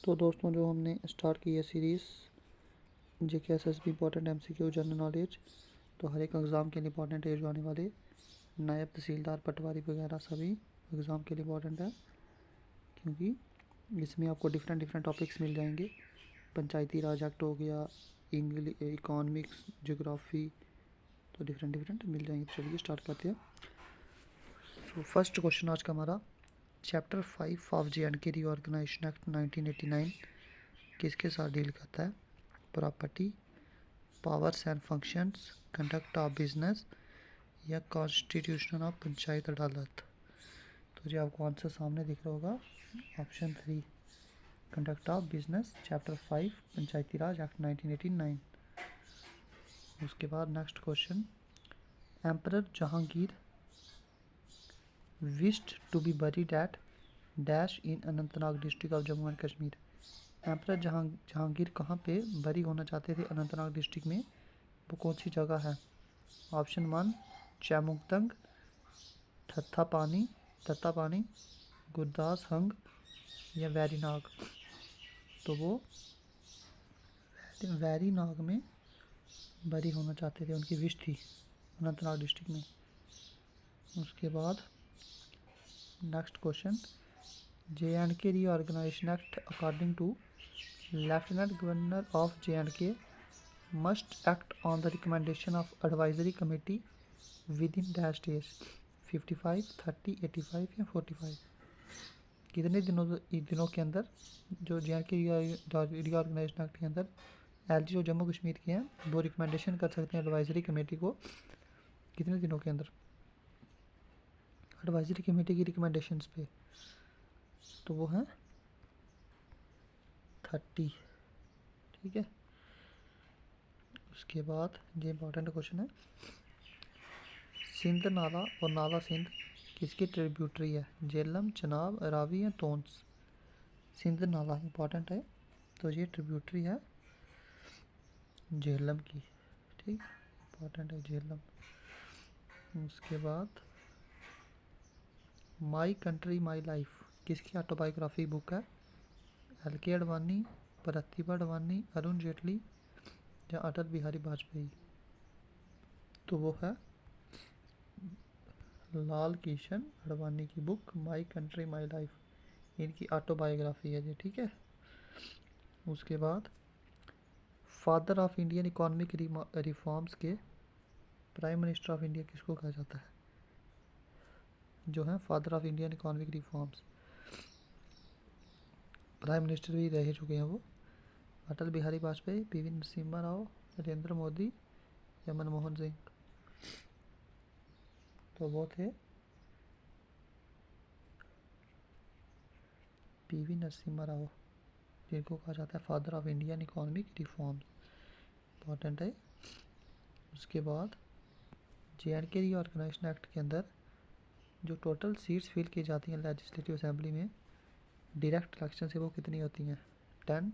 तो दोस्तों, जो हमने स्टार्ट की है सीरीज़ जेके SSB important MCQ general knowledge, तो हर एक एग्ज़ाम के लिए इंपॉर्टेंट है। जो आने वाले नायब तहसीलदार, पटवारी वगैरह सभी एग्ज़ाम के लिए इंपॉर्टेंट है, क्योंकि इसमें आपको डिफरेंट डिफरेंट टॉपिक्स मिल जाएंगे। पंचायती राज एक्ट हो गया, इंग्लिश, इकोनॉमिक्स, ज्योग्राफी, तो डिफरेंट डिफरेंट मिल जाएंगे। चलिए स्टार्ट करते हैं। तो फर्स्ट क्वेश्चन आज का हमारा, chapter 5 of J and K reorganisation act 1989 किसके साथ डील करता है? Property, powers and functions, conduct of business या कॉन्स्टिट्यूशन ऑफ पंचायत अदालत। तो जी आपको आंसर सामने दिख रहा होगा, option 3 conduct of business, chapter 5 Panchayati Raj act 1989। उसके बाद next question, emperor Jahangir wished to be buried at dash in Anantnag district of Jammu and Kashmir. Emperor Jahangir कहाँ पे बरी होना चाहते थे अनंतनाग डिस्ट्रिक्ट में, वो कौन सी जगह है? ऑप्शन 1 चैमुंगतंग, तत्तापानी, गुरदास हंग या वैरीनाग। तो वो वैरीनाग में बरी होना चाहते थे, उनकी विश थी अनंतनाग डिस्ट्रिक्ट में। उसके बाद next question, J and K reorganisation act according to lieutenant governor of J and K must act on the recommendation of advisory committee within dash days, 55, 30, 85 या 45। कितने दिनों के अंदर जो जे.एंड.के रीऑर्गेनाइजेशन एक्ट के अंदर एलजी जो जम्मू कश्मीर के हैं वो रिकमेंडेशन कर सकते हैं एडवाइजरी कमेटी को, कितने दिनों के अंदर एडवाइजरी कमेटी की रिकमेंडेशंस पे? तो वो है 30। ठीक है। उसके बाद ये इंपॉर्टेंट क्वेश्चन है, सिंध नाला और नाला सिंध किसकी ट्रिब्यूटरी है? झेलम, चनाब, रावी या तोंस? सिंध नाला इंपॉर्टेंट है, तो ये ट्रिब्यूटरी है झेलम की। ठीक, इंपॉर्टेंट है झेलम। उसके बाद माई कंट्री माई लाइफ किसकी ऑटोबायोग्राफी बुक है? एल.के. अडवाणी, प्रतिभा अडवाणी, अरुण जेटली या अटल बिहारी वाजपेयी? तो वो है लाल किशन अडवाणी की book my country my life, इनकी ऑटोबायोग्राफी है जी। ठीक है। उसके बाद father of Indian economic reforms के प्राइम मिनिस्टर ऑफ इंडिया किसको कहा जाता है? जो है father of Indian economic reforms, prime minister भी रह चुके हैं वो, अटल बिहारी वाजपेयी, पी.वी. नरसिम्हा राव, नरेंद्र मोदी या मनमोहन सिंह? तो वो थे पी.वी. नरसिम्हा राव, जिनको कहा जाता है father of Indian economic reforms. Important है। उसके बाद जे.एंड.के रीऑर्गेनाइजेशन एक्ट के अंदर जो टोटल सीट्स फिल की जाती हैं लेजिस्लेटिव असेंबली में डायरेक्ट इलेक्शन से, वो कितनी होती हैं? 10,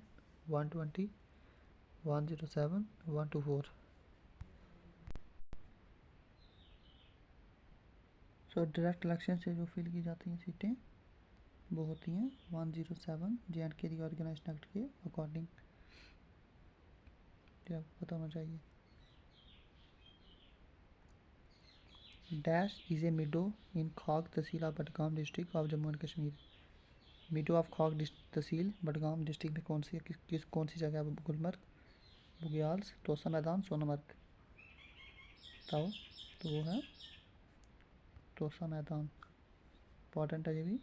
120, 107, 124। सो डायरेक्ट इलेक्शन से जो फिल की जाती हैं सीटें वो होती हैं 107 जे.एंड.के रीऑर्गेनाइजेशन एक्ट के अकॉर्डिंग। ये आपको पता होना चाहिए। Dash is a meadow in Khag tehsil of Budgam district of Jammu and Kashmir. Meadow of Khag tehsil Budgam district में कौन सी कौन सी जगह है? गुलमर्ग, बुग्याल्स, तोसा मैदान, सोनमर्ग? बताओ। तो वो है तोसा मैदान। इंपॉर्टेंट है ये भी।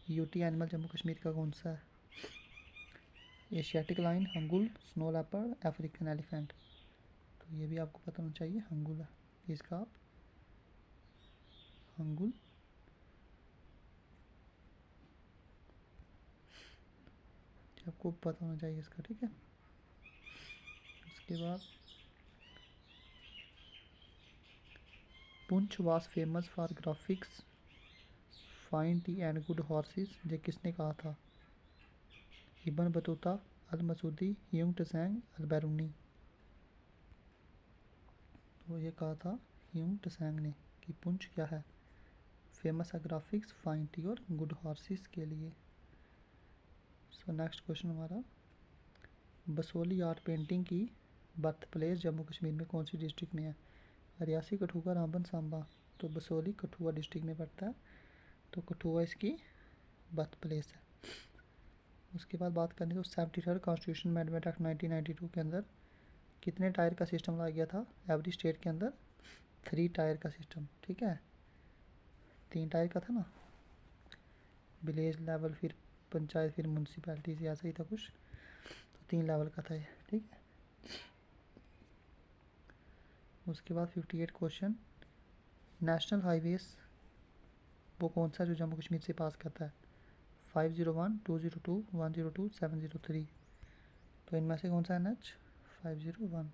यूटी एनिमल जम्मू कश्मीर का कौन सा है? Asiatic lion, hangul, snow leopard, African elephant? तो ये भी आपको पता होना चाहिए, हंगुल है इसका। आप हंगुल। आपको पता होना चाहिए इसका। ठीक है। उसके बाद Poonch was famous for graphics, fine T and good horses, ये किसने कहा था? इब्न बतूता, अल मसूदी, ह्यूंग त्सेंग, अल बैरूनी? तो ये कहा था ह्यूंग त्सेंग ने कि पुंछ क्या है, फेमस है ग्राफिक्स, फाइन टी और गुड हॉर्सेस के लिए। सो नेक्स्ट क्वेश्चन हमारा, बसोली आर्ट पेंटिंग की बर्थ प्लेस जम्मू कश्मीर में कौन सी डिस्ट्रिक्ट में है? रियासी, कठुआ, रामबन, सांबा। तो बसोली कठुआ डिस्ट्रिक्ट में पड़ता है, तो कठुआ इसकी बर्थ प्लेस है। उसके बाद बात करें तो 73rd कॉन्स्टिट्यूशन अमेंडमेंट एक्ट 1992 के अंदर कितने टायर का सिस्टम लाया गया था? एवरी स्टेट के अंदर 3 टायर का सिस्टम, ठीक है, 3 टायर का था ना, विलेज लेवल, फिर पंचायत, फिर म्यूनसिपैलिटी से, ऐसा ही था कुछ, तो 3 लेवल का था ये, ठीक है। उसके बाद 58 क्वेश्चन, नेशनल हाईवेज वो कौन सा जो जम्मू कश्मीर से पास करता है? 501, 202, 102, 703। तो इनमें से कौन सा NH? 501।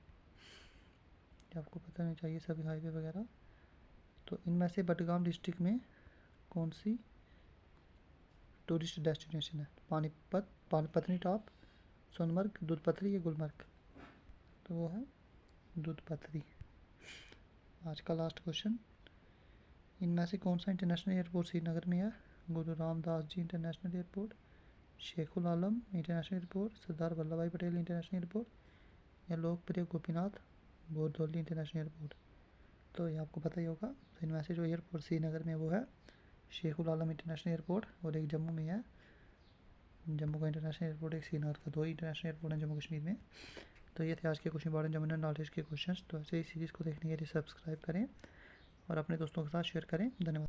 आपको पता नहीं चाहिए सभी हाईवे वगैरह। तो इनमें से बडगाम डिस्ट्रिक्ट में कौन सी टूरिस्ट डेस्टिनेशन है? पानीपत, पत्नी टॉप, सोनमर्ग, दूध पथरी या गुलमर्ग? तो वो है दूध पथरी। आज का लास्ट क्वेश्चन, इनमें से कौन सा इंटरनेशनल एयरपोर्ट श्रीनगर में है? गुरु रामदास जी इंटरनेशनल एयरपोर्ट, शेखुल आलम इंटरनेशनल एयरपोर्ट, सरदार वल्लभ भाई पटेल इंटरनेशनल एयरपोर्ट या लोकप्रिय गोपीनाथ बोरदोली इंटरनेशनल एयरपोर्ट? तो ये आपको पता ही होगा। तो इनमें से जो एयरपोर्ट श्रीनगर में वो है शेखुल आलम इंटरनेशनल एयरपोर्ट, और एक जम्मू में है, जम्मू का इंटरनेशनल एयरपोर्ट, एक श्रीनगर का। 2 ही इंटरनेशनल एयरपोर्ट हैं जम्मू कश्मीर में। तो ये थे आज के क्वेश्चन इंपॉर्टेंट जनरल नॉलेज के क्वेश्चन। तो ऐसे ही सीरीज़ को देखने के लिए सब्सक्राइब करें और अपने दोस्तों के साथ शेयर करें। धन्यवाद।